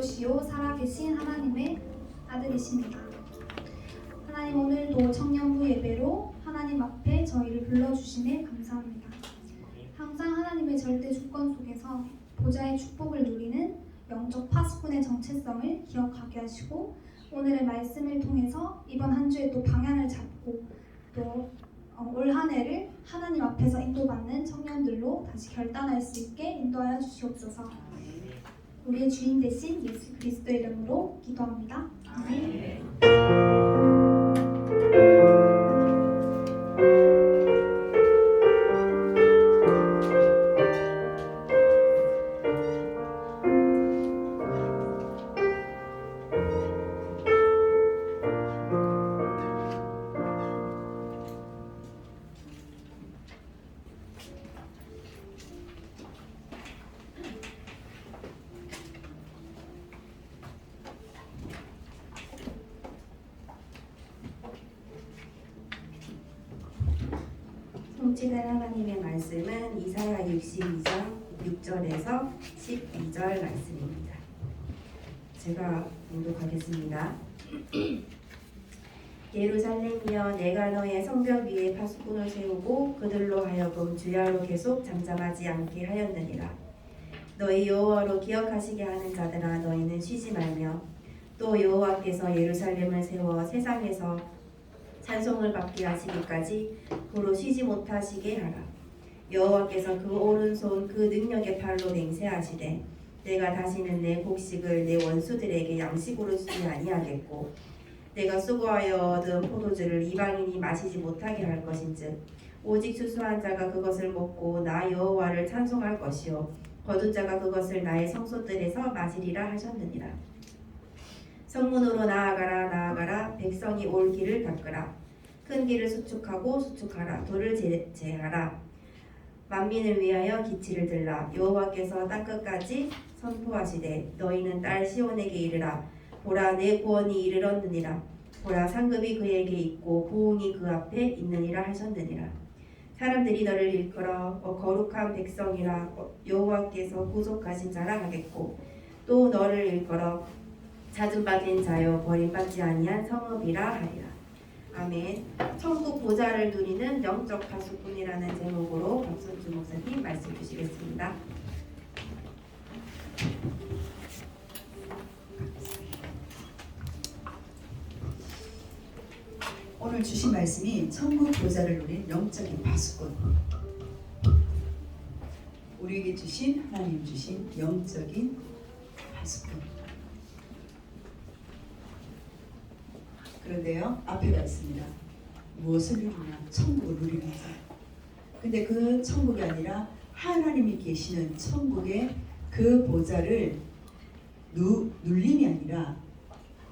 그리스도시요 살아계신 하나님의 아들이십니다. 하나님, 오늘도 청년부 예배로 하나님 앞에 저희를 불러주심에 감사합니다. 항상 하나님의 절대 주권 속에서 보좌의 축복을 누리는 영적 파수꾼의 정체성을 기억하게 하시고, 오늘의 말씀을 통해서 이번 한 주에 또 방향을 잡고 또 올 한 해를 하나님 앞에서 인도받는 청년들로 다시 결단할 수 있게 인도하여 주시옵소서. 우리의 주인 되신 예수 그리스도의 이름으로 기도합니다. 아멘. 성취된 하나님의 말씀은 이사야 62장 6절에서 12절 말씀입니다. 제가 봉독하겠습니다. 예루살렘이여, 내가 너의 성벽 위에 파수꾼을 세우고 그들로 하여금 주야로 계속 잠잠하지 않게 하였느니라. 너희 여호와로 기억하시게 하는 자들아, 너희는 쉬지 말며 또 여호와께서 예루살렘을 세워 세상에서 찬송을 받게 하시기까지 그로 쉬지 못하시게 하라. 여호와께서 그 오른손 그 능력의 팔로 맹세하시되, 내가 다시는 내 곡식을 내 원수들에게 양식으로 주지 아니하겠고, 내가 수고하여 얻은 포도주를 이방인이 마시지 못하게 할 것인즉, 오직 추수한 자가 그것을 먹고 나 여호와를 찬송할 것이요 거둔 자가 그것을 나의 성소들에서 마시리라 하셨느니라. 성문으로 나아가라, 나아가라. 백성이 올 길을 닦으라. 큰 길을 수축하고 수축하라. 돌을 제하라. 만민을 위하여 기치를 들라. 여호와께서 땅끝까지 선포하시되, 너희는 딸 시온에게 이르라. 보라, 내 구원이 이르렀느니라. 보라, 상급이 그에게 있고 부흥이 그 앞에 있느니라 하셨느니라. 사람들이 너를 일컬어 거룩한 백성이라 여호와께서 구속하신 자라 하겠고, 또 너를 일컬어 찾음받은 자여 버림받지 아니한 성읍이라 하리라. 아멘. 천국 보좌를 누리는 영적 파수꾼이라는 제목으로 박선주 목사님 말씀 주시겠습니다. 오늘 주신 말씀이 천국 보좌를 누린 영적인 파수꾼, 우리에게 주신 하나님 주신 영적인 파수꾼. 그런데요, 앞에가 있습니다. 무엇을 누리냐? 천국을 누리는 자. 근데 그 천국이 아니라 하나님이 계시는 천국의 그 보좌를 눌림이 아니라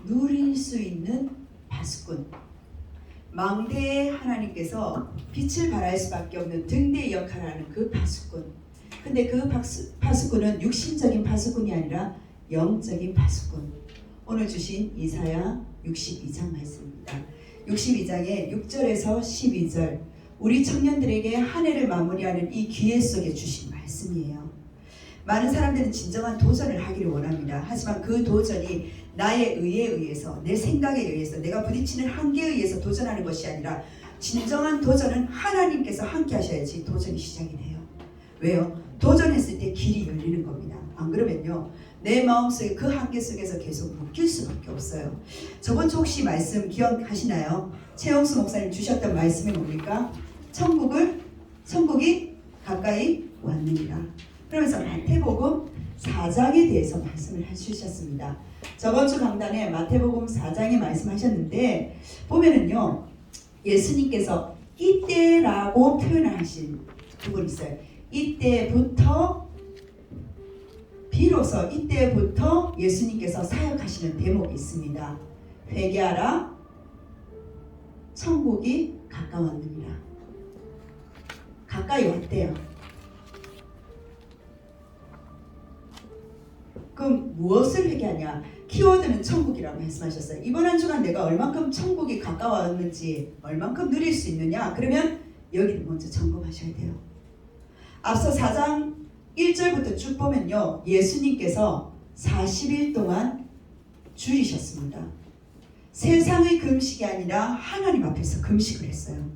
누릴 수 있는 파수꾼. 망대의 하나님께서 빛을 발할 수밖에 없는 등대의 역할을 하는 그 파수꾼. 근데 그 파수꾼은 육신적인 파수꾼이 아니라 영적인 파수꾼. 오늘 주신 이사야 62장 말씀입니다. 62장의 6절에서 12절, 우리 청년들에게 한 해를 마무리하는 이 기회 속에 주신 말씀이에요. 많은 사람들은 진정한 도전을 하기를 원합니다. 하지만 그 도전이 나의 의에 의해서, 내 생각에 의해서, 내가 부딪히는 한계에 의해서 도전하는 것이 아니라, 진정한 도전은 하나님께서 함께 하셔야지 도전이 시작이 돼요. 왜요? 도전했을 때 길이 열리는 겁니다. 안 그러면요, 내 마음속에 그 한계 속에서 계속 묶일 수밖에 없어요. 저번 주 혹시 말씀 기억하시나요? 최영수 목사님 주셨던 말씀이 뭡니까? 천국이 가까이 왔느니라. 그러면서 마태복음 4장에 대해서 말씀을 해주셨습니다. 저번 주 강단에 마태복음 4장에 말씀하셨는데, 보면은요, 예수님께서 이때라고 표현을 하신 부분이 있어요. 비로소 이때부터 예수님께서 사역하시는 대목이 있습니다. 회개하라, 천국이 가까웠느니라. 가까이 왔대요. 그럼 무엇을 회개하냐? 키워드는 천국이라고 말씀하셨어요. 이번 한 주간 내가 얼만큼 천국이 가까웠는지, 얼만큼 누릴 수 있느냐? 그러면 여기를 먼저 점검하셔야 돼요. 앞서 4장 1절부터 쭉 보면요, 예수님께서 40일 동안 줄이셨습니다. 세상의 금식이 아니라 하나님 앞에서 금식을 했어요.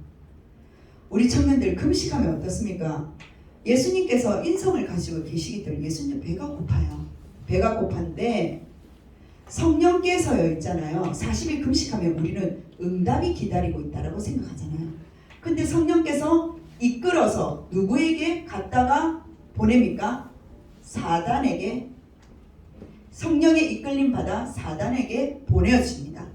우리 청년들 금식하면 어떻습니까? 예수님께서 인성을 가지고 계시기 때문에 예수님 배가 고파요. 배가 고파인데 성령께서요 있잖아요. 40일 금식하면 우리는 응답이 기다리고 있다라고 생각하잖아요. 근데 성령께서 이끌어서 누구에게 갖다가 보냅니까? 사단에게. 성령의 이끌림 받아 사단에게 보내어집니다.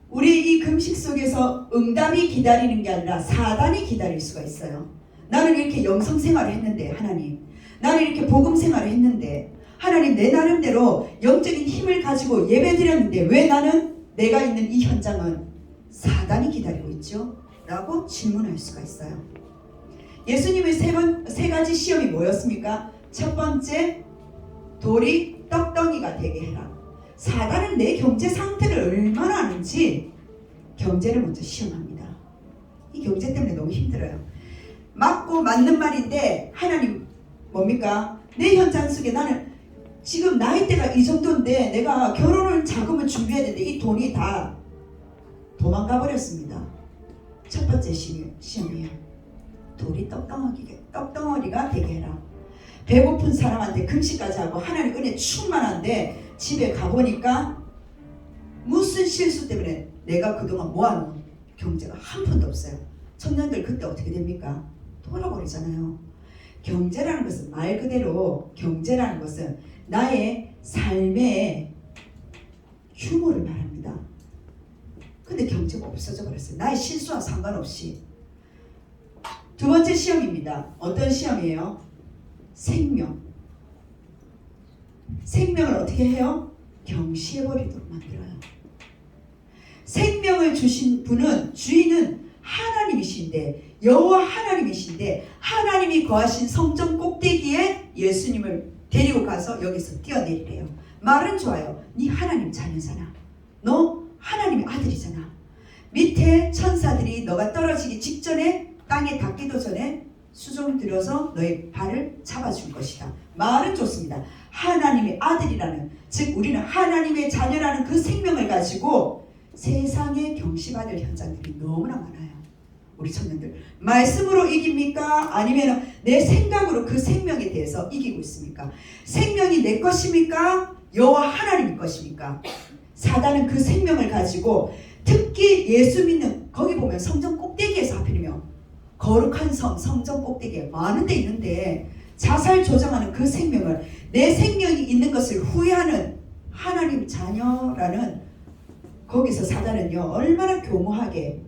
우리 이 금식 속에서 응답이 기다리는 게 아니라 사단이 기다릴 수가 있어요. 나는 이렇게 영성 생활을 했는데 하나님, 나는 이렇게 복음 생활을 했는데 하나님, 내 나름대로 영적인 힘을 가지고 예배드렸는데 왜 나는 내가 있는 이 현장은 사단이 기다리고 있죠? 라고 질문할 수가 있어요. 예수님의 세 가지 시험이 뭐였습니까? 첫 번째, 돌이 떡덩이가 되게 해라. 사단은 내 경제 상태를 얼마나 아는지 경제를 먼저 시험합니다. 이 경제 때문에 너무 힘들어요. 맞고 맞는 말인데 하나님 뭡니까? 내 현장 속에 나는 지금 나이대가 이 정도인데 내가 결혼을 자금을 준비해야 되는데 이 돈이 다 도망가 버렸습니다. 첫 번째 시험이에요. 돌이 떡덩어리가 되게 해라. 배고픈 사람한테 금식까지 하고 하나님 은혜 충만한데 집에 가보니까 무슨 실수 때문에 내가 그동안 모아놓은 경제가 한 푼도 없어요. 청년들 그때 어떻게 됩니까? 돌아버리잖아요. 경제라는 것은 말 그대로 경제라는 것은 나의 삶의 규모를 말합니다. 근데 경제가 없어져 버렸어요. 나의 실수와 상관없이. 두 번째 시험입니다. 어떤 시험이에요? 생명. 생명을 어떻게 해요? 경시해버리도록 만들어요. 생명을 주신 분은 주인은 하나님이신데 여호와 하나님이신데 하나님이 거하신 성전 꼭대기에 예수님을 데리고 가서 여기서 뛰어내리래요. 말은 좋아요. 네 하나님 자녀잖아. 너 하나님의 아들이잖아. 밑에 천사들이 너가 떨어지기 직전에 땅에 닿기도 전에 수종 들여서 너의 발을 잡아줄 것이다. 말은 좋습니다. 하나님의 아들이라는, 즉 우리는 하나님의 자녀라는 그 생명을 가지고 세상에 경시받을 현장들이 너무나 많아요. 우리 청년들 말씀으로 이깁니까? 아니면 내 생각으로 그 생명에 대해서 이기고 있습니까? 생명이 내 것입니까? 여호와 하나님의 것입니까? 사단은 그 생명을 가지고 특히 예수 믿는, 거기 보면 성전 꼭대기에서 하필이면 거룩한 성전 꼭대기에 많은 데 있는데 자살 조장하는 그 생명을, 내 생명이 있는 것을 후회하는 하나님 자녀라는, 거기서 사단은요 얼마나 교모하게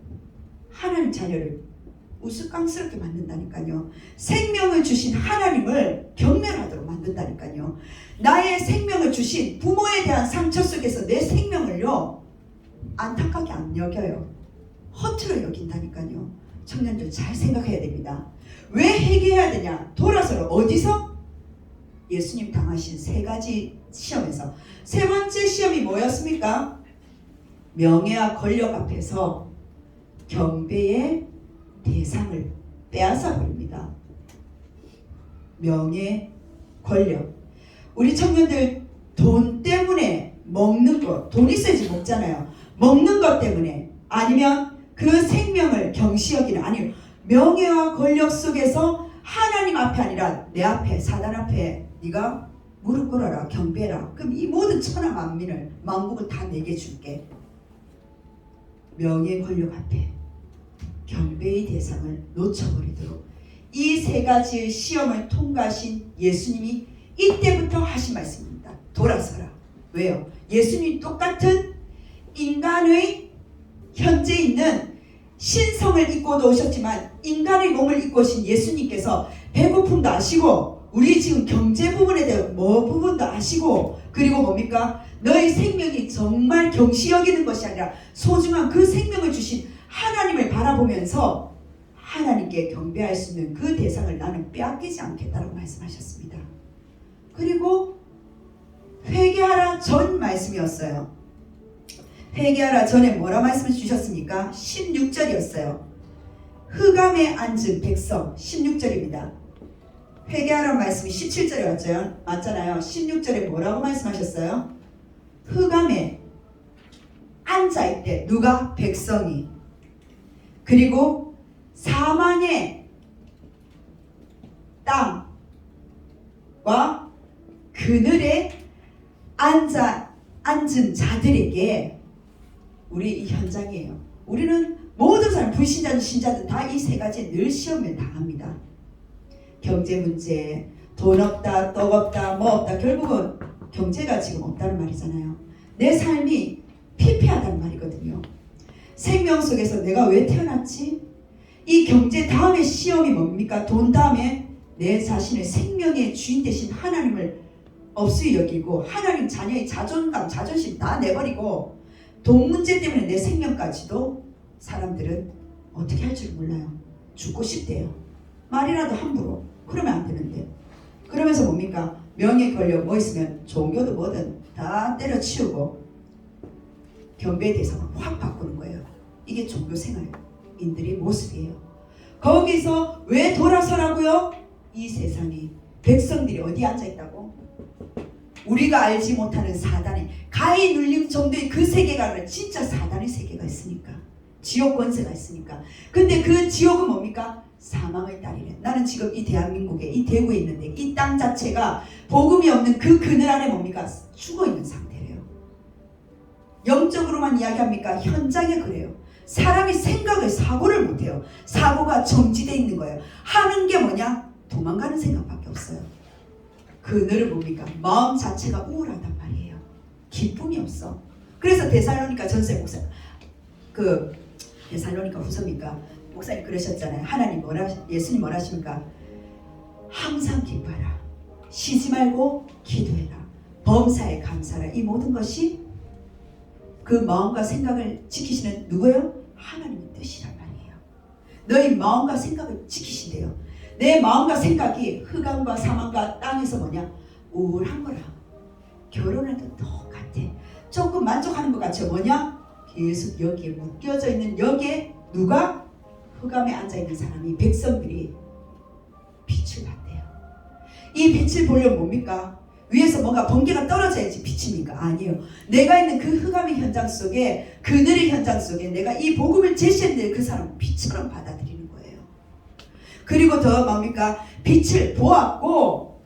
하나님 자녀를 우스꽝스럽게 만든다니까요. 생명을 주신 하나님을 경멸하도록 만든다니까요. 나의 생명을 주신 부모에 대한 상처 속에서 내 생명을요 안타깝게 안 여겨요. 허투루 여긴다니까요. 청년들 잘 생각해야 됩니다. 왜 회개해야 되냐? 돌아서는 어디서? 예수님 당하신 세 가지 시험에서 세 번째 시험이 뭐였습니까? 명예와 권력 앞에서 경배의 대상을 빼앗아 버립니다. 명예, 권력. 우리 청년들 돈 때문에 먹는 것, 돈 있어야지 먹잖아요. 먹는 것 때문에, 아니면 그 생명을 경시 여기는, 아니면 명예와 권력 속에서 하나님 앞에 아니라 내 앞에, 사단 앞에 네가 무릎 꿇어라, 경배해라. 그럼 이 모든 천하 만민을, 만국을 다 내게 줄게. 명예, 권력 앞에 경배의 대상을 놓쳐버리도록 이 세 가지의 시험을 통과하신 예수님이 이때부터 하신 말씀입니다. 돌아서라. 왜요? 예수님이 똑같은 인간의 현재 있는 신성을 입고도 오셨지만 인간의 몸을 입고 오신 예수님께서 배고픔도 아시고 우리 지금 경제 부분에 대한 부분도 아시고, 그리고 뭡니까? 너의 생명이 정말 경시 여기는 것이 아니라 소중한 그 생명을 주신 하나님을 바라보면서 하나님께 경배할 수 있는 그 대상을 나는 빼앗기지 않겠다라고 말씀하셨습니다. 그리고 회개하라 전 말씀이었어요. 회개하라 전에 뭐라 말씀을 주셨습니까? 16절이었어요. 흑암에 앉은 백성, 16절입니다. 회개하라는 말씀이 17절에 맞잖아요. 16절에 뭐라고 말씀하셨어요? 흑암에 앉아있대. 누가? 백성이. 그리고 사망의 땅과 그늘에 앉은 자들에게 우리 이 현장이에요. 우리는 모든 사람 불신자든 신자든 다 이 세 가지에 늘 시험을 당합니다. 경제 문제, 돈 없다, 떡 없다, 뭐 없다. 결국은 경제가 지금 없다는 말이잖아요. 내 삶이 피폐하다는 말이거든요. 생명 속에서 내가 왜 태어났지? 이 경제 다음에 시험이 뭡니까? 돈 다음에 내 자신의 생명의 주인 되신 하나님을 없이 여기고 하나님 자녀의 자존감, 자존심 다 내버리고 돈 문제 때문에 내 생명까지도 사람들은 어떻게 할 줄 몰라요. 죽고 싶대요. 말이라도 함부로. 그러면 안 되는데. 그러면서 뭡니까? 명예, 권력 뭐 있으면 종교도 뭐든 다 때려치우고 경배 대상을 확 바꾸는 거예요. 이게 종교 생활인들의 모습이에요. 거기서 왜 돌아서라고요? 이 세상이 백성들이 어디 앉아있다고? 우리가 알지 못하는 사단의 가히 눌림 정도의 그 세계가 진짜 사단의 세계가 있으니까 지옥 권세가 있으니까. 근데 그 지옥은 뭡니까? 사망의 땅이래. 나는 지금 이 대한민국에 이 대구에 있는데 이 땅 자체가 복음이 없는 그 그늘 안에 뭡니까? 죽어있는 상태래요. 영적으로만 이야기합니까? 현장에 그래요. 사람이 생각을 사고를 못해요. 사고가 정지되어 있는 거예요. 하는 게 뭐냐? 도망가는 생각밖에 없어요. 그늘을 뭡니까? 마음 자체가 우울하단 말이에요. 기쁨이 없어. 그래서 데살로니가 전서 목사 데살로니가 후서니까 목사님 그러셨잖아요. 하나님 예수님 뭐라 하십니까? 항상 기뻐하라. 쉬지 말고 기도해라. 범사에 감사하라. 이 모든 것이 그 마음과 생각을 지키시는 누구예요? 하나님의 뜻이란 말이에요. 너희 마음과 생각을 지키신대요. 내 마음과 생각이 흑암과 사망과 땅에서 뭐냐? 우울한 거라. 결혼해도 똑같아. 조금 만족하는 것 같죠? 뭐냐? 계속 여기에 묶여져 있는 여기에 누가? 흑암에 앉아있는 사람이 백성들이 빛을 봤대요. 이 빛을 보려면 뭡니까? 위에서 뭔가 번개가 떨어져야지 빛입니까? 아니에요. 내가 있는 그 흑암의 현장 속에 그늘의 현장 속에 내가 이 복음을 제시했는데 그 사람은 빛처럼 받아들이는 거예요. 그리고 더 뭡니까? 빛을 보았고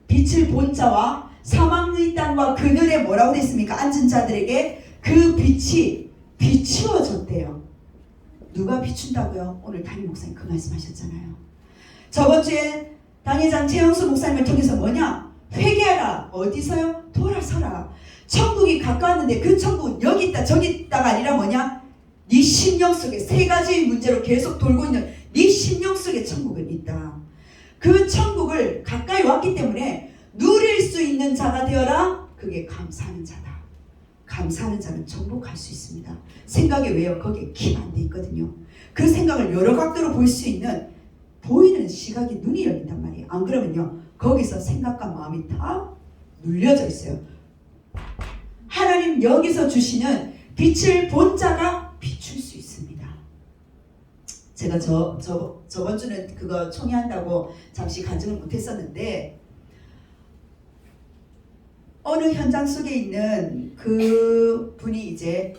빛을 본 자와 사망의 땅과 그늘에 뭐라고 됐습니까? 앉은 자들에게 그 빛이 비추어졌대요. 누가 비춘다고요? 오늘 담임 목사님 그 말씀하셨잖아요. 저번 주에 당회장 최영수 목사님을 통해서 뭐냐? 회개하라. 어디서요? 돌아서라. 천국이 가까웠는데 그 천국은 여기 있다 저기 있다가 아니라 뭐냐? 네 심령 속에 세 가지의 문제로 계속 돌고 있는 네 심령 속에 천국은 있다. 그 천국을 가까이 왔기 때문에 누릴 수 있는 자가 되어라. 그게 감사하는 자다. 감사하는 자는 정복할 수 있습니다. 생각이 왜요? 거기에 키가 안 돼 있거든요. 그 생각을 여러 각도로 볼 수 있는 보이는 시각이 눈이 열린단 말이에요. 안 그러면요 거기서 생각과 마음이 다 눌려져 있어요. 하나님 여기서 주시는 빛을 본 자가 비출 수 있습니다. 제가 저번 주는 그거 총회한다고 잠시 간증을 못했었는데 어느 현장 속에 있는 그 분이 이제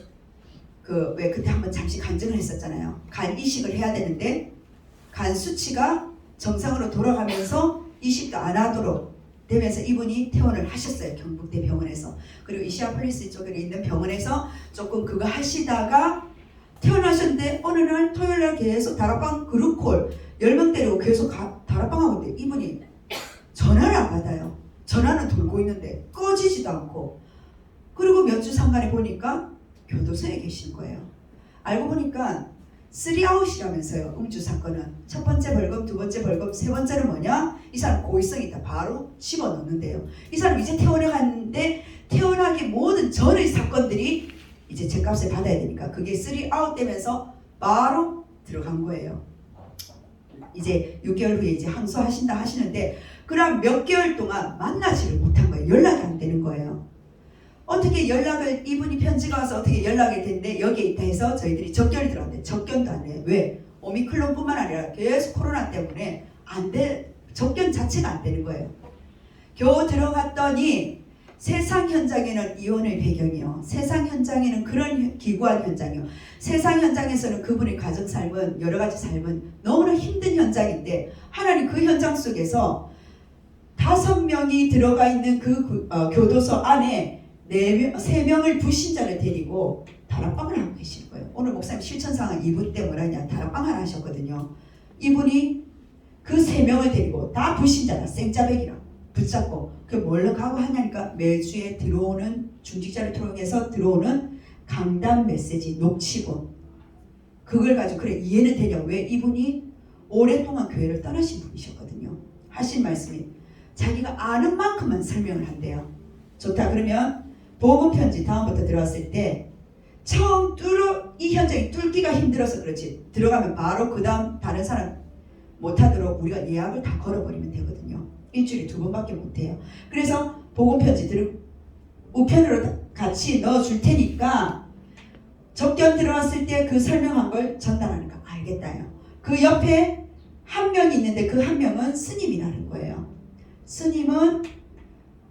왜 그때 한번 잠시 간증을 했었잖아요. 간 이식을 해야 되는데 간 수치가 정상으로 돌아가면서 이식도 안 하도록 되면서 이분이 퇴원을 하셨어요. 경북대 병원에서. 그리고 이시아폴리스 쪽에 있는 병원에서 조금 그거 하시다가 퇴원하셨는데 어느 날 토요일날 계속 다락방 그룹콜 10명 데리고 계속 다락방하고 있는데 이분이 전화를 안 받아요. 전화는 돌고 있는데 꺼지지도 않고. 그리고 몇 주 상간에 보니까 교도소에 계신 거예요. 알고 보니까 3아웃이라면서요. 음주 사건은 첫 번째 벌금, 두 번째 벌금, 세 번째는 뭐냐? 이 사람 고의성이 있다. 바로 집어넣는데요. 이 사람 이제 퇴원해 갔는데 퇴원하기 모든 전의 사건들이 이제 죗값을 받아야 되니까 그게 3아웃 되면서 바로 들어간 거예요. 이제 6개월 후에 이제 항소하신다 하시는데 그럼 몇 개월 동안 만나지를 못한 거예요. 연락이 안 되는 거예요. 어떻게 연락을 이분이 편지가 와서 어떻게 연락이 됐는데 여기에 있다 해서 저희들이 접견이 들어갔는데 접견도 안 해요. 왜? 오미클론뿐만 아니라 계속 코로나 때문에 안 돼. 접견 자체가 안 되는 거예요. 겨우 들어갔더니 세상 현장에는 이혼의 배경이요. 세상 현장에는 그런 기구한 현장이요. 세상 현장에서는 그분의 가정 삶은 여러 가지 삶은 너무나 힘든 현장인데 하나님 그 현장 속에서 5명이 들어가 있는 그 교도소 안에 3명을 불신자를 데리고 다락방을 하고 계시는 거예요. 오늘 목사님 실천상황 2부 때 뭐라냐 다락방 하나 하셨거든요. 이분이 그 3명을 데리고 다 불신자라 생짜배기라 붙잡고 그 뭘로 가고 하냐니까 매주에 들어오는 중직자를 통해서 들어오는 강단 메시지 녹취본 그걸 가지고 그래 이해는 되냐 왜 이분이 오랫동안 교회를 떠나신 분이셨거든요. 하신 말씀이 자기가 아는 만큼만 설명을 한대요. 좋다 그러면 복음 편지 다음부터 들어왔을 때 처음 이 현장이 뚫기가 힘들어서 그렇지 들어가면 바로 그 다음 다른 사람 못하도록 우리가 예약을 다 걸어버리면 되거든요. 일주일에 2번밖에 못해요. 그래서 복음편지 우편으로 같이 넣어줄 테니까 접견 들어왔을 때 그 설명한 걸 전달하니까 알겠다요. 그 옆에 한 명이 있는데 그 한 명은 스님이라는 거예요. 스님은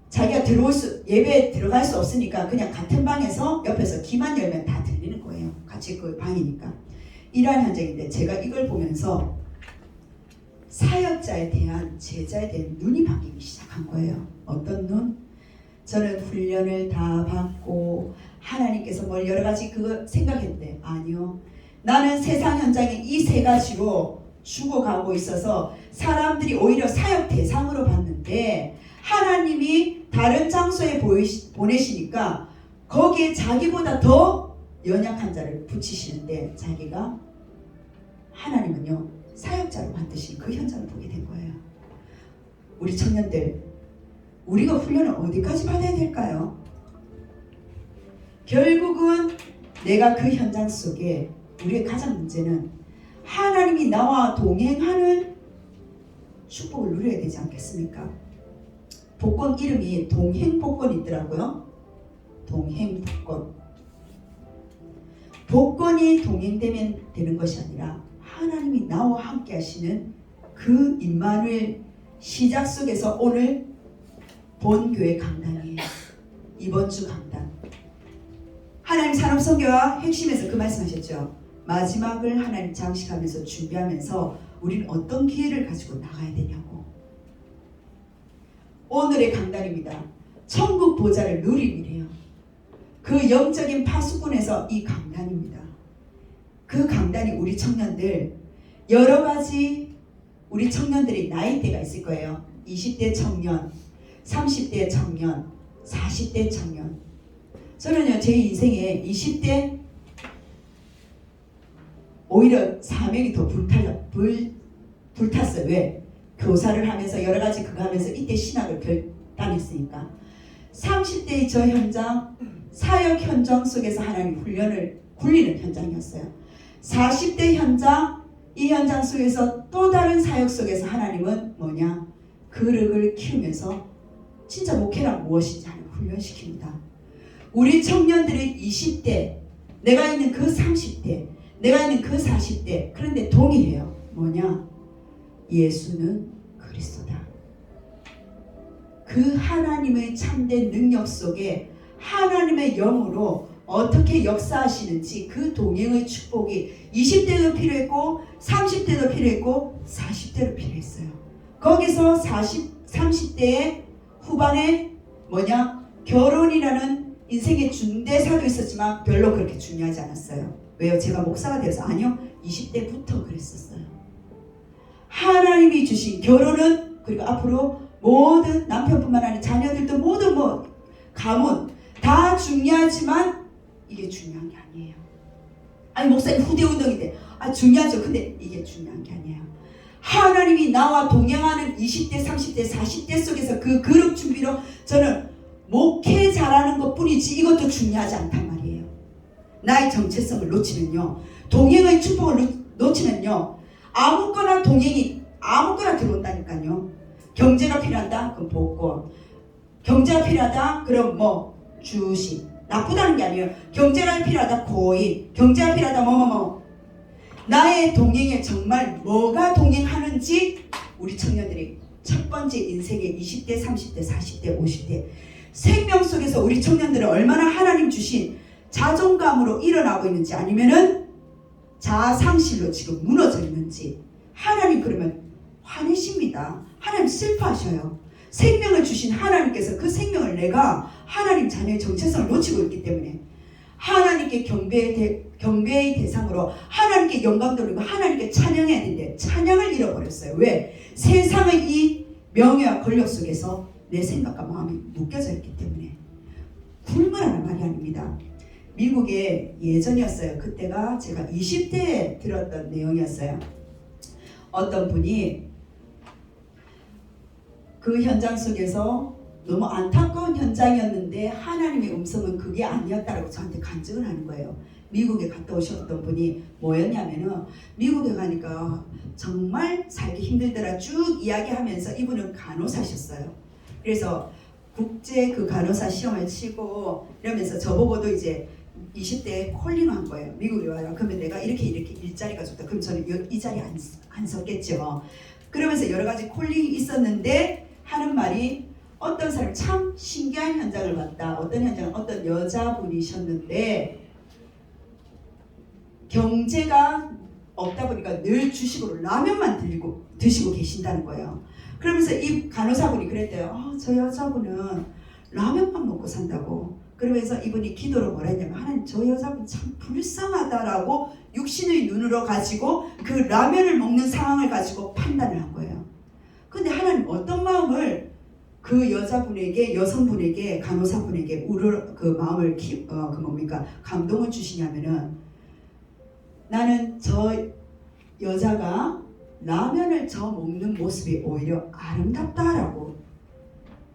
자기가 예배에 들어갈 수 없으니까 그냥 같은 방에서 옆에서 귀만 열면 다 들리는 거예요. 같이 그 방이니까. 이러한 현장인데 제가 이걸 보면서 사역자에 대한 제자에 대한 눈이 바뀌기 시작한 거예요. 어떤 눈? 저는 훈련을 다 받고 하나님께서 뭘 여러 가지 그거 생각했는데 아니요. 나는 세상 현장에 이 3가지로 죽어가고 있어서 사람들이 오히려 사역 대상으로 봤는데 하나님이 다른 장소에 보내시니까 거기에 자기보다 더 연약한 자를 붙이시는데 자기가 하나님은요 사역자로 만드신 그 현장을 보게 된 거예요. 우리 청년들 우리가 훈련을 어디까지 받아야 될까요? 결국은 내가 그 현장 속에 우리의 가장 문제는 하나님이 나와 동행하는 축복을 누려야 되지 않겠습니까? 복권 이름이 동행복권이 있더라고요. 동행복권. 복권이 동행되면 되는 것이 아니라 하나님이 나와 함께 하시는 그 임마누엘 시작 속에서 오늘 본교회 강단이에요. 이번 주 강단. 하나님 산업선교와 핵심에서 그 말씀하셨죠. 마지막을 하나님 장식하면서 준비하면서 우리는 어떤 기회를 가지고 나가야 되냐고. 오늘의 강단입니다. 천국 보좌를 누리기래요. 그 영적인 파수꾼에서 이 강단입니다. 그 강단이 우리 청년들 여러 가지 우리 청년들이 나이대가 있을 거예요. 20대 청년, 30대 청년, 40대 청년. 저는요 제 인생에 20대 오히려 사명이 더 불탔어요. 왜? 교사를 하면서 여러 가지 그거 하면서 이때 신학을 결단했으니까. 30대의 저 현장 사역 현장 속에서 하나님 훈련을 굴리는 현장이었어요. 40대 현장 이 현장 속에서 또 다른 사역 속에서 하나님은 뭐냐? 그릇을 키우면서 진짜 목회란 무엇인지 하나님 훈련시킵니다. 우리 청년들의 20대 내가 있는 그 30대 내가 있는 그 40대 그런데 동의해요. 뭐냐? 예수는 그리스도다. 그 하나님의 참된 능력 속에 하나님의 영으로 어떻게 역사하시는지 그 동행의 축복이 20대도 필요했고 30대도 필요했고 40대도 필요했어요. 거기서 30대의 후반에 뭐냐? 결혼이라는 인생의 중대사도 있었지만 별로 그렇게 중요하지 않았어요. 왜요? 제가 목사가 되어서 아니요. 20대부터 그랬었어요. 하나님이 주신 결혼은 그리고 앞으로 모든 남편뿐만 아니라 자녀들도 모든 가문 다 중요하지만 이게 중요한 게 아니에요. 아니 목사님 후대운동인데 중요하죠. 근데 이게 중요한 게 아니에요. 하나님이 나와 동행하는 20대, 30대, 40대 속에서 그 그룹 준비로 저는 목회 잘하는 것 뿐이지 이것도 중요하지 않단 말이에요. 나의 정체성을 놓치면요. 동행의 축복을 놓치면요. 아무거나 동행이 아무거나 들어온다니까요. 경제가 필요하다? 그럼 복권. 경제가 필요하다? 그럼 주식. 나쁘다는 게 아니에요. 경제가 필요하다? 고인. 경제가 필요하다? 나의 동행에 정말 뭐가 동행하는지 우리 청년들이 첫 번째 인생의 20대, 30대, 40대, 50대 생명 속에서 우리 청년들은 얼마나 하나님 주신 자존감으로 일어나고 있는지 아니면은 자아상실로 지금 무너져 있는지. 하나님 그러면 화내십니다. 하나님 슬퍼하셔요. 생명을 주신 하나님께서 그 생명을 내가 하나님 자녀의 정체성을 놓치고 있기 때문에 하나님께 경배의 대상으로 하나님께 영광 돌리고 하나님께 찬양해야 되는데 찬양을 잃어버렸어요. 왜? 세상의 이 명예와 권력 속에서 내 생각과 마음이 묶여져 있기 때문에. 굴물하는 말이 아닙니다. 미국에 예전이었어요. 그때가 제가 20대에 들었던 내용이었어요. 어떤 분이 그 현장 속에서 너무 안타까운 현장이었는데 하나님의 음성은 그게 아니었다라고 저한테 간증을 하는 거예요. 미국에 갔다 오셨던 분이 뭐였냐면은 미국에 가니까 정말 살기 힘들더라 쭉 이야기하면서 이분은 간호사셨어요. 그래서 국제 그 간호사 시험을 치고 이러면서 저보고도 이제 20대에 콜링한 거예요. 미국에 와요. 그러면 내가 이렇게 일자리가 좋다. 그럼 저는 이 자리에 안 섰겠죠. 그러면서 여러 가지 콜링이 있었는데 하는 말이 어떤 사람이 참 신기한 현장을 봤다. 어떤 현장은 어떤 여자분이셨는데 경제가 없다 보니까 늘 주식으로 라면만 드시고 계신다는 거예요. 그러면서 이 간호사분이 그랬대요. 저 여자분은 라면만 먹고 산다고. 그러면서 이분이 기도로 뭐라 했냐면 하나님 저 여자분 참 불쌍하다라고 육신의 눈으로 가지고 그 라면을 먹는 상황을 가지고 판단을 한 거예요. 근데 하나님 어떤 마음을 그 여자분에게 여성분에게 간호사분에게 그 마음을 감동을 주시냐면은 나는 저 여자가 라면을 저 먹는 모습이 오히려 아름답다라고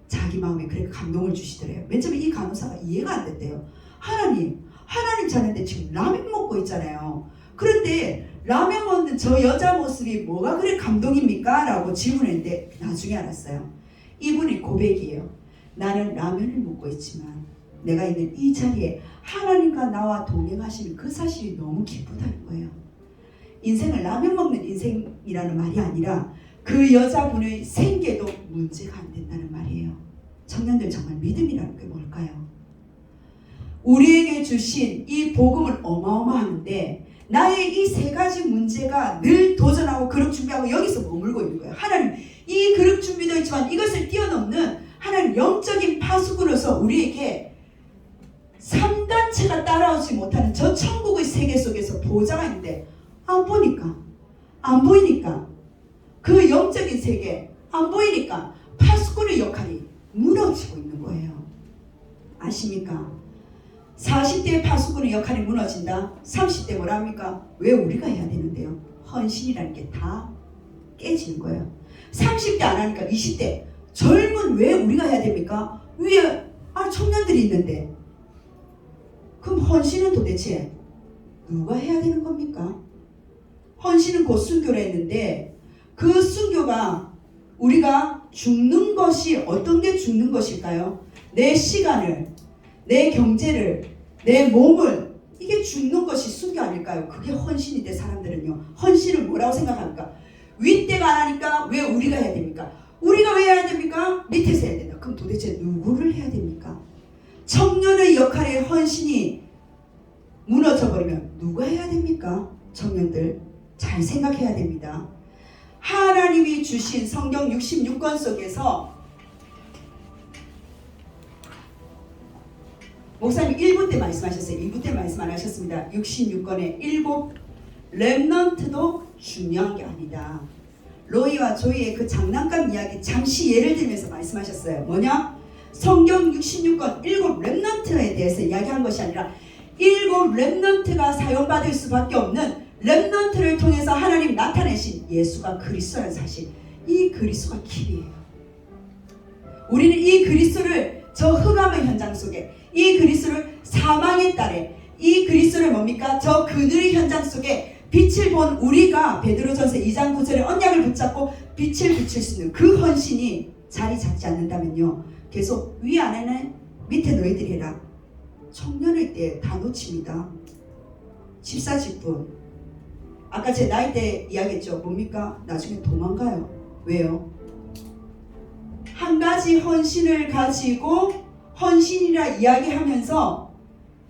자기 마음에 그렇게 감동을 주시더래요. 맨 처음에 이 간호사가 이해가 안 됐대요. 하나님 자는데 지금 라면 먹고 있잖아요. 그런데 라면 먹는 저 여자 모습이 뭐가 그래 감동입니까? 라고 질문했는데 나중에 알았어요. 이분의 고백이에요. 나는 라면을 먹고 있지만 내가 있는 이 자리에 하나님과 나와 동행하시는 그 사실이 너무 기쁘다는 거예요. 인생을 라면 먹는 인생이라는 말이 아니라 그 여자분의 생계도 문제가 안 된다는 말이에요. 청년들 정말 믿음이라는 게 뭘까요? 우리에게 주신 이 복음은 어마어마한데 나의 이 세 가지 문제가 늘 도전하고 그룹 준비하고 여기서 머물고 있는 거예요. 하나님 이 그룹 준비도 있지만 이것을 뛰어넘는 하나님 영적인 파수꾼으로서 우리에게 3단체가 따라오지 못하는 저 천국의 세계 속에서 보좌가 있는데 안 보이니까 그 영적인 세계 안 보이니까 파수꾼의 역할이 무너지고 있는 거예요. 아십니까? 40대의 파수꾼의 역할이 무너진다. 30대 뭐라 합니까? 왜 우리가 해야 되는데요? 헌신이라는 게 다 깨지는 거예요. 30대 안 하니까 20대 젊은 왜 우리가 해야 됩니까? 위에 청년들이 있는데 그럼 헌신은 도대체 누가 해야 되는 겁니까? 헌신은 곧 순교라 했는데 그 순교가 우리가 죽는 것이 어떤 게 죽는 것일까요? 내 시간을, 내 경제를, 내 몸을 이게 죽는 것이 순교 아닐까요? 그게 헌신인데 사람들은요. 헌신을 뭐라고 생각합니까? 윗대가 안 하니까 왜 우리가 해야 됩니까? 우리가 왜 해야 됩니까? 밑에서 해야 된다. 그럼 도대체 누구를 해야 됩니까? 청년의 역할의 헌신이 무너져버리면 누가 해야 됩니까? 청년들 잘 생각해야 됩니다. 하나님이 주신 성경 66권 속에서 목사님 1부 때 말씀하셨어요. 2부 때 말씀 안 하셨습니다. 66권의 7 렘넌트도 중요한 게 아니다. 로이와 조이의 그 장난감 이야기 잠시 예를 들면서 말씀하셨어요. 뭐냐? 성경 66권 7 렘넌트에 대해서 이야기한 것이 아니라 7 렘넌트가 사용받을 수밖에 없는 렘넌트를 통해서 하나님 나타내신 예수가 그리스도라는 사실, 이 그리스도가 길이에요. 우리는 이 그리스도를 저 흑암의 현장 속에, 이 그리스도를 사망의 딸에, 이 그리스도를 뭡니까? 저 그늘의 현장 속에 빛을 본 우리가 베드로전서 2장 9절에 언약을 붙잡고 빛을 비칠 수 있는 그 헌신이 자리 잡지 않는다면요, 계속 위 안에는 밑에 너희들이 해라. 청년일 때 다 놓칩니다. 집사직분, 아까 제 나이 때 이야기했죠. 뭡니까? 나중에 도망가요. 왜요? 가지 헌신을 가지고 헌신이라 이야기하면서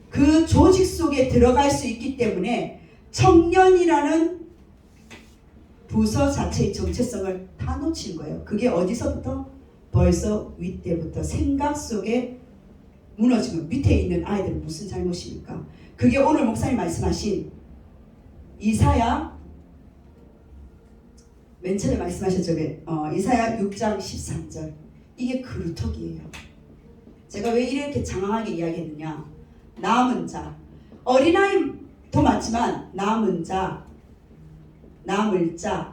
그 조직 속에 들어갈 수 있기 때문에 청년이라는 부서 자체의 정체성을 다 놓친 거예요. 그게 어디서부터? 벌써 윗대부터 생각 속에 무너지면 밑에 있는 아이들은 무슨 잘못입니까? 그게 오늘 목사님 말씀하신 이사야 맨 처음에 말씀하셨죠. 이사야 6장 13절. 이게 그루터기예요. 제가 왜 이렇게 장황하게 이야기했느냐. 남은 자, 어린아이도 맞지만 남은 자, 남을 자,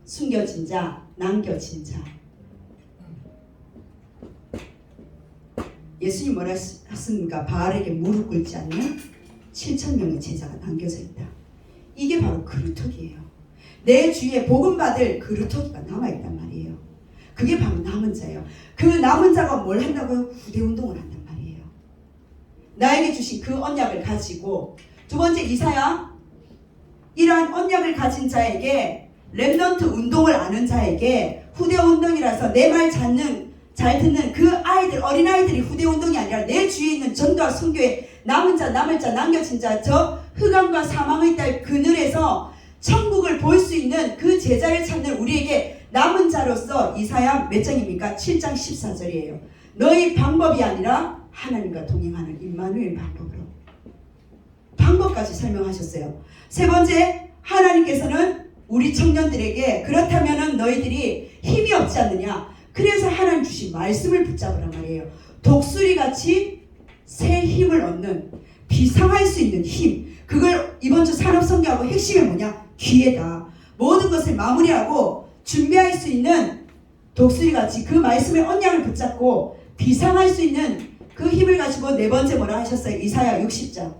숨겨진 자, 남겨진 자. 예수님 뭐라 하셨습니까? 바알에게 무릎 꿇지 않는 7,000명의 제자가 남겨져 있다. 이게 바로 그루터기예요. 내 주위에 복음 받을 그루터기가 남아있단 말이에요. 그게 바로 남은 자예요. 그 남은 자가 뭘 한다고요? 후대 운동을 한단 말이에요. 나에게 주신 그 언약을 가지고 두 번째 이사야 이러한 언약을 가진 자에게 렘넌트 운동을 아는 자에게 후대 운동이라서 내 말 잘 듣는 그 아이들 어린아이들이 후대 운동이 아니라 내 주위에 있는 전도와 선교의 남은 자 남을 자 남겨진 자 저 흑암과 사망의 딸 그늘에서 천국을 볼 수 있는 그 제자를 찾는 우리에게 남은 자로서 이사야 몇 장입니까? 7장 14절이에요. 너희 방법이 아니라 하나님과 동행하는 임마누엘 방법으로. 방법까지 설명하셨어요. 세 번째, 하나님께서는 우리 청년들에게 그렇다면은 너희들이 힘이 없지 않느냐? 그래서 하나님 주신 말씀을 붙잡으란 말이에요. 독수리같이 새 힘을 얻는 비상할 수 있는 힘. 그걸 이번 주 산업선교하고 핵심이 뭐냐? 기회다. 모든 것을 마무리하고 준비할 수 있는 독수리같이 그 말씀의 언약을 붙잡고 비상할 수 있는 그 힘을 가지고 네 번째 뭐라 하셨어요? 이사야 60장.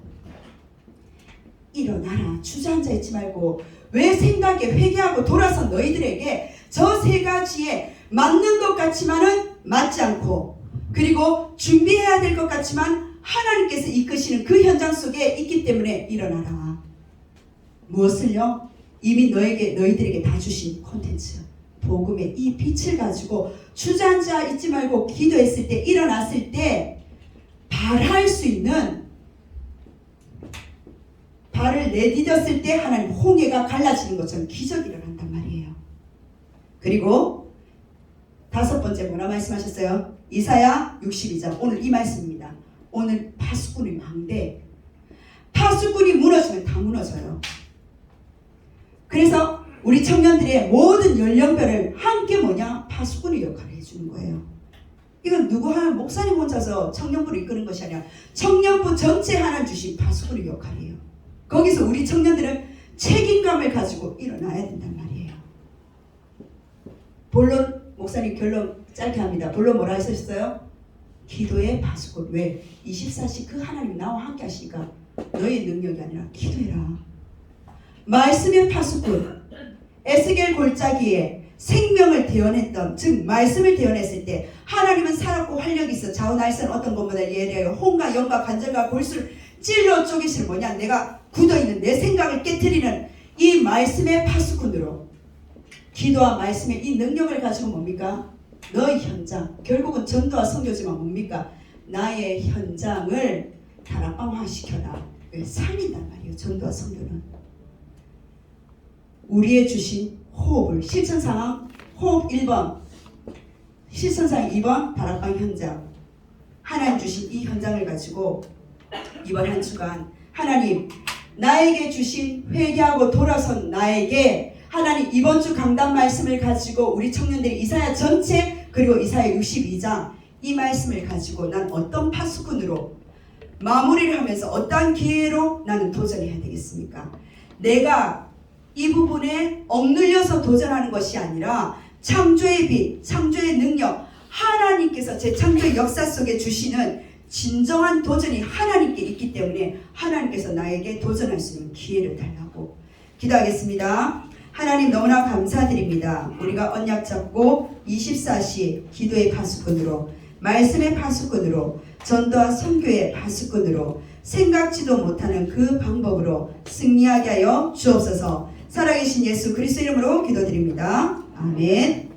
일어나라. 주저앉아 있지 말고 왜 생각에 회개하고 돌아선 너희들에게 저 세 가지에 맞는 것 같지만은 맞지 않고 그리고 준비해야 될 것 같지만 하나님께서 이끄시는 그 현장 속에 있기 때문에 일어나라. 무엇을요? 이미 너희들에게 다 주신 콘텐츠 복음의 이 빛을 가지고 주저앉아 있지 말고 기도했을 때 일어났을 때 발할 수 있는 발을 내디뎠을 때 하나님 홍해가 갈라지는 것처럼 기적이 일어난단 말이에요. 그리고 다섯 번째 뭐라 말씀하셨어요? 이사야 62장 오늘 이 말씀입니다. 오늘 파수꾼이 망대. 파수꾼이 무너지면 다 무너져요. 그래서 우리 청년들의 모든 연령별을 함께 뭐냐? 파수꾼의 역할을 해주는 거예요. 이건 누구 하나 목사님 혼자서 청년부를 이끄는 것이 아니라 청년부 전체 하나 주신 파수꾼의 역할이에요. 거기서 우리 청년들은 책임감을 가지고 일어나야 된단 말이에요. 본론 목사님 결론 짧게 합니다. 본론 뭐라 하셨어요? 기도의 파수꾼. 왜? 24시 그 하나님 나와 함께 하시니까 너의 능력이 아니라 기도해라. 말씀의 파수꾼. 에스겔 골짜기에 생명을 대언했던 즉 말씀을 대언했을 때 하나님은 살았고 활력이 있어 좌우날선 어떤 것보다 예리하여 혼과 영과 관절과 골수를 찔러 쪼개시는 뭐냐? 내가 굳어있는 내 생각을 깨트리는 이 말씀의 파수꾼으로 기도와 말씀의 이 능력을 가지고 뭡니까? 너의 현장 결국은 전도와 선교지만 뭡니까? 나의 현장을 다락방화시켜라. 살린단 말이에요. 전도와 선교는 우리의 주신 호흡을 실천상황 호흡 1번 실천상황 2번 다락방 현장 하나님 주신 이 현장을 가지고 이번 한 주간 하나님 나에게 주신 회개하고 돌아선 나에게 하나님 이번 주 강단 말씀을 가지고 우리 청년들이 이사야 전체 그리고 이사야 62장 이 말씀을 가지고 난 어떤 파수꾼으로 마무리를 하면서 어떠한 기회로 나는 도전해야 되겠습니까? 내가 이 부분에 억눌려서 도전하는 것이 아니라 창조의 빛, 창조의 능력 하나님께서 제 창조의 역사 속에 주시는 진정한 도전이 하나님께 있기 때문에 하나님께서 나에게 도전할 수 있는 기회를 달라고 기도하겠습니다. 하나님 너무나 감사드립니다. 우리가 언약 잡고 24시 기도의 파수꾼으로 말씀의 파수꾼으로 전도와 선교의 파수꾼으로 생각지도 못하는 그 방법으로 승리하게 하여 주옵소서. 살아계신 예수 그리스도 이름으로 기도드립니다. 아멘.